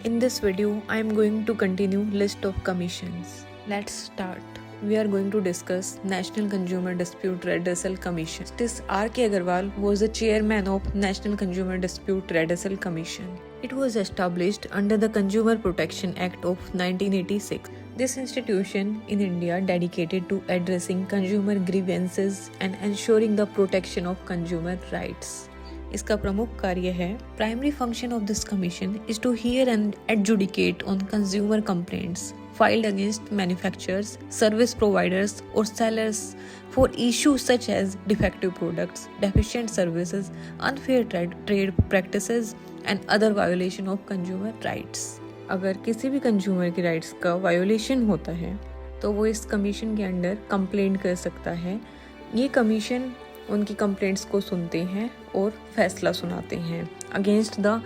In this video, I am going to continue list of commissions. Let's start. We are going to discuss National Consumer Dispute Redressal Commission. Justice R.K. Agarwal was the chairman of National Consumer Dispute Redressal Commission. It was established under the Consumer Protection Act of 1986. This institution in India dedicated to addressing consumer grievances and ensuring the protection of consumer rights. इसका प्रमुख कार्य है primary function of this commission is to hear and adjudicate on consumer complaints filed against manufacturers, service providers or sellers for issues such as defective products, deficient services, unfair trade practices and other violation of consumer rights. अगर किसी भी consumer के rights का violation होता है तो वो इस कमीशन के अंडर कंप्लेंट कर सकता है. ये कमीशन उनकी कंप्लेंट्स को सुनते हैं और फैसला सुनाते हैं against the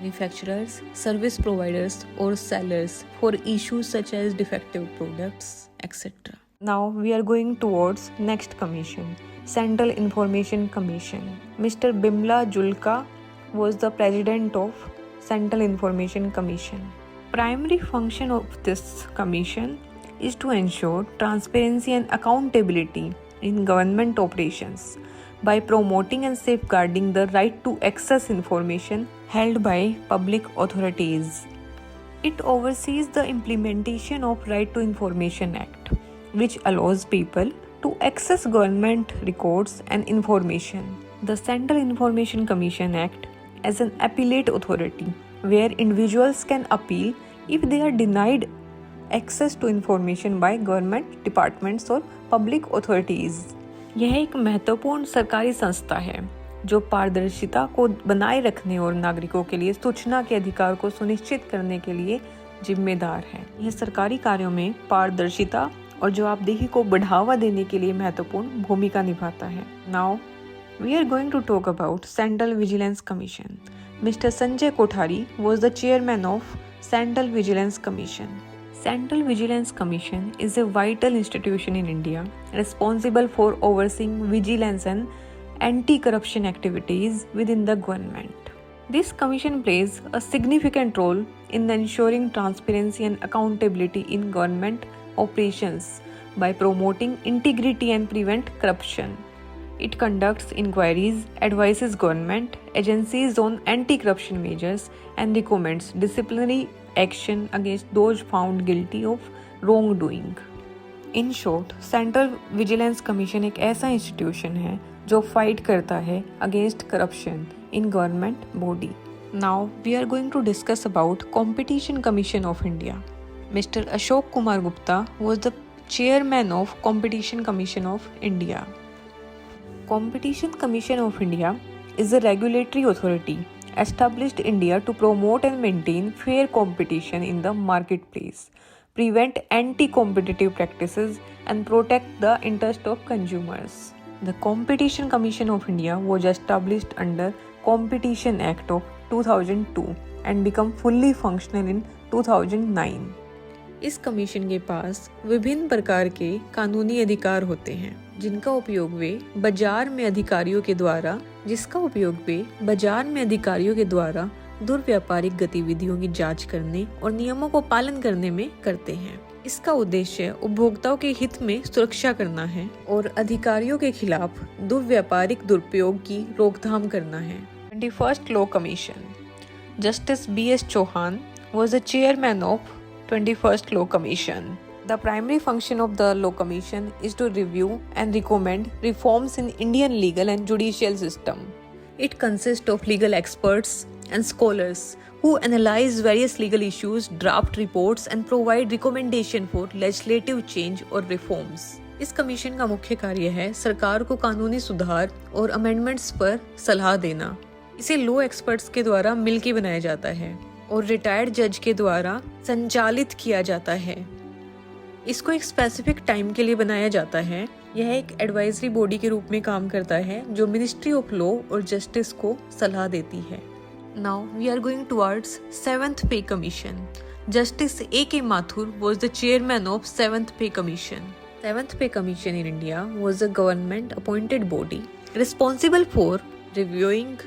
manufacturers, service providers or sellers for issues such as defective products, etc. Now we are going towards next commission, Central Information Commission. Mr. Bimla Julka was the president of Central Information Commission. Primary function of this commission is to ensure transparency and accountability in government operations by promoting and safeguarding the right to access information held by public authorities. It oversees the implementation of Right to Information Act, which allows people to access government records and information. The Central Information Commission Act as an appellate authority, where individuals can appeal if they are denied access to information by government departments or public authorities. यह एक महत्वपूर्ण सरकारी संस्था है जो पारदर्शिता को बनाए रखने और नागरिकों के लिए सूचना के अधिकार को सुनिश्चित करने के लिए जिम्मेदार है. यह सरकारी कार्यों में पारदर्शिता और जवाबदेही को बढ़ावा देने के लिए महत्वपूर्ण भूमिका निभाता है. Now we are going to talk about Central Vigilance Commission. Mister Sanjay Kothari was the chairman of Central Vigilance Commission. Central Vigilance Commission is a vital institution in India responsible for overseeing vigilance and anti-corruption activities within the government. This commission plays a significant role in ensuring transparency and accountability in government operations by promoting integrity and prevent corruption. It conducts inquiries, advises government agencies on anti-corruption measures and recommends disciplinary action against those found guilty of wrongdoing. In short, Central Vigilance Commission एक ऐसा institution है जो fight करता है against corruption in government body. Now we are going to discuss about Competition Commission of India. Mister Ashok Kumar Gupta was the chairman of Competition Commission of India. Competition Commission of India is a regulatory authority established in India to promote and maintain fair competition in the marketplace, prevent anti-competitive practices, and protect the interest of consumers. The Competition Commission of India was established under Competition Act of 2002 and became fully functional in 2009. इस commission के पास विभिन्न प्रकार के कानूनी अधिकार होते हैं जिसका उपयोग वे बाजार में अधिकारियों के द्वारा दुर्व्यापारिक गतिविधियों की जांच करने और नियमों को पालन करने में करते हैं. इसका उद्देश्य उपभोक्ताओं के हित में सुरक्षा करना है और अधिकारियों के खिलाफ दुर्व्यापारिक दुरुपयोग की रोकथाम करना है. 21st Law Commission. Justice B.S. Chauhan was the chairman of 21st Law Commission. The primary function of the Law Commission is to review and recommend reforms in Indian legal and judicial system. It consists of legal experts and scholars who analyze various legal issues, draft reports and provide recommendation for legislative change or reforms. इस commission का मुख्य कार्य है सरकार को कानूनी सुधार और अमेंडमेंट्स पर सलाह देना. इसे लॉ एक्सपर्ट्स के द्वारा मिलकर बनाया जाता है और रिटायर्ड जज के द्वारा संचालित किया जाता है. इसको एक स्पेसिफिक टाइम के लिए बनाया जाता है. यह एक एडवाइजरी बॉडी के रूप में काम करता है जो मिनिस्ट्री ऑफ लॉ और जस्टिस को सलाह देती है. Now we are going towards 7th pay commission. Justice A.K. Mathur was the chairman of 7th pay commission. 7th pay commission in India was a government appointed body responsible for reviewing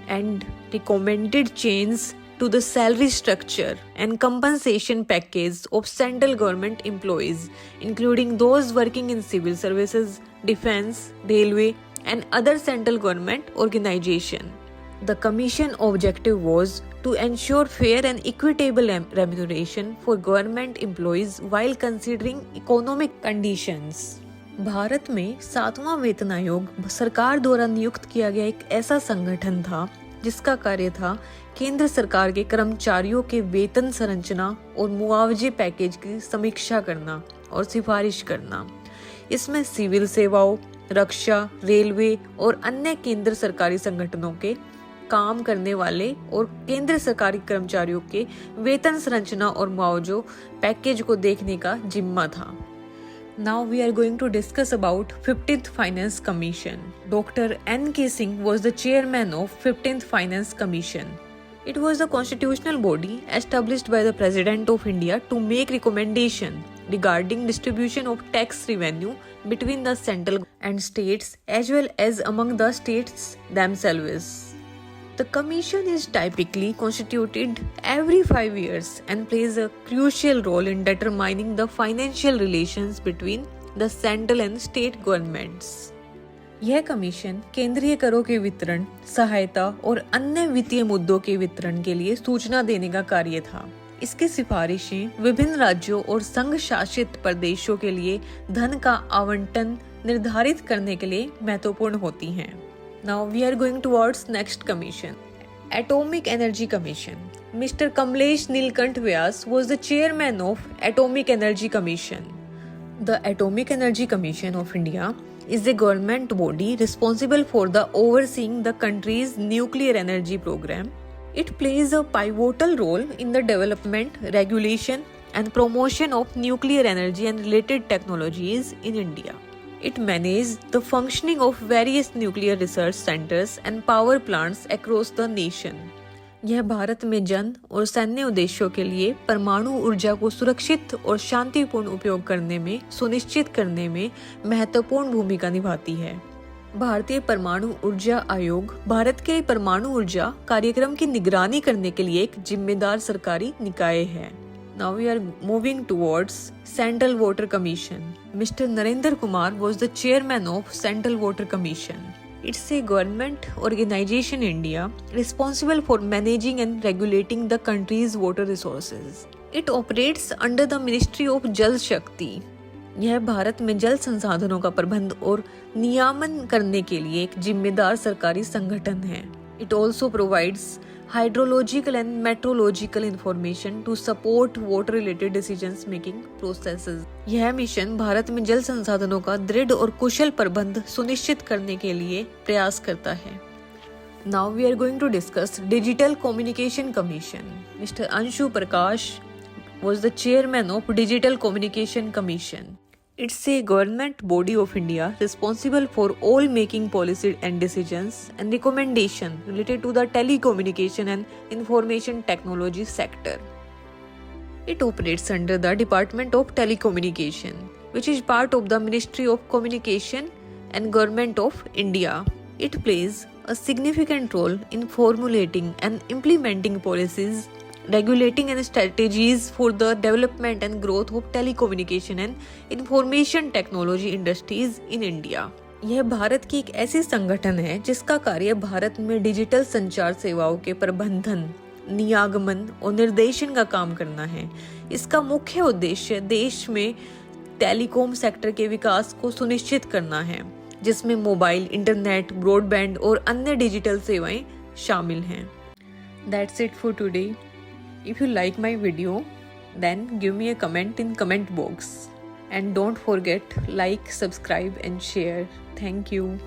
and recommended changes to the salary structure and compensation package of central government employees, including those working in civil services, defense, railway, and other central government organizations. The Commission objective was to ensure fair and equitable remuneration for government employees while considering economic conditions. Bharat में 7वां वेतन आयोग सरकार द्वारा नियुक्त किया गया एक ऐसा संगठन था जिसका कार्य था केंद्र सरकार के कर्मचारियों के वेतन संरचना और मुआवजे पैकेज की समीक्षा करना और सिफारिश करना। इसमें सिविल सेवाओं, रक्षा, रेलवे और अन्य केंद्र सरकारी संगठनों के काम करने वाले और केंद्र सरकारी कर्मचारियों के वेतन संरचना और मुआवजों पैकेज को देखने का जिम्मा था। Now we are going to discuss about 15th Finance Commission. Dr. N.K. Singh was the chairman of 15th Finance Commission. It was a constitutional body established by the President of India to make recommendation regarding distribution of tax revenue between the central and states as well as among the states themselves. The commission is typically constituted every 5 years and plays a crucial role in determining the financial relations between the central and state governments. यह commission केंद्रीय करों के वितरण, सहायता और अन्य वित्तीय मुद्दों के वितरण के लिए सूचना देने का कार्य था। इसकी सिफारिशें विभिन्न राज्यों और संघ शासित प्रदेशों के लिए धन का आवंटन निर्धारित करने के लिए महत्वपूर्ण होती हैं। Now we are going towards next commission. Atomic Energy Commission. Mr. Kamlesh Nilkant Vyas was the chairman of Atomic Energy Commission. The Atomic Energy Commission of India is a government body responsible for the overseeing the country's nuclear energy program. It plays a pivotal role in the development, regulation, and promotion of nuclear energy and related technologies in India. It manages the functioning of various nuclear research centers and power plants across the nation. यह भारत में जन और सैन्य उद्देश्यों के लिए परमाणु ऊर्जा को सुरक्षित और शांतिपूर्ण उपयोग करने में सुनिश्चित करने में महत्वपूर्ण भूमिका निभाती है। भारतीय परमाणु ऊर्जा आयोग भारत के परमाणु ऊर्जा कार्यक्रम की निगरानी करने के लिए एक जिम्मेदार सरकारी निकाय है। Now we are moving towards Central Water Commission. Mr. Narendra Kumar was the chairman of Central Water Commission. It's a government organization in India responsible for managing and regulating the country's water resources. It operates under the Ministry of Jal Shakti. यह भारत में जल संसाधनों का प्रबंध और नियामन करने के लिए एक जिम्मेदार सरकारी संगठन है। It also provides hydrological and meteorological information to support water-related decisions-making processes. यह मिशन भारत में जल संसाधनों का दृढ़ और कुशल प्रबंध सुनिश्चित करने के लिए प्रयास करता है। Now we are going to discuss Digital Communication Commission. Mr. Anshu Prakash was the chairman of Digital Communication Commission. It's a government body of India responsible for all making policy and decisions and recommendation related to the telecommunication and information technology sector. It operates under the Department of Telecommunication, which is part of the Ministry of Communication and Government of India. It plays a significant role in formulating and implementing policies, regulating and strategies for the development and growth of telecommunication and information technology industries in India. यह भारत की एक ऐसी संगठन है जिसका कार्य भारत में digital संचार सेवाओं के प्रबंधन, नियामन और निर्देशन का काम करना है। इसका मुख्य उद्देश्य देश में टेलीकॉम सेक्टर के विकास को सुनिश्चित करना है, जिसमें मोबाइल, इंटरनेट, ब्रॉडबैंड और अन्य डिजिटल सेवाएं शामिल हैं। That's it for today. If you like my video, then give me a comment in comment box. And don't forget, like, subscribe and share. Thank you.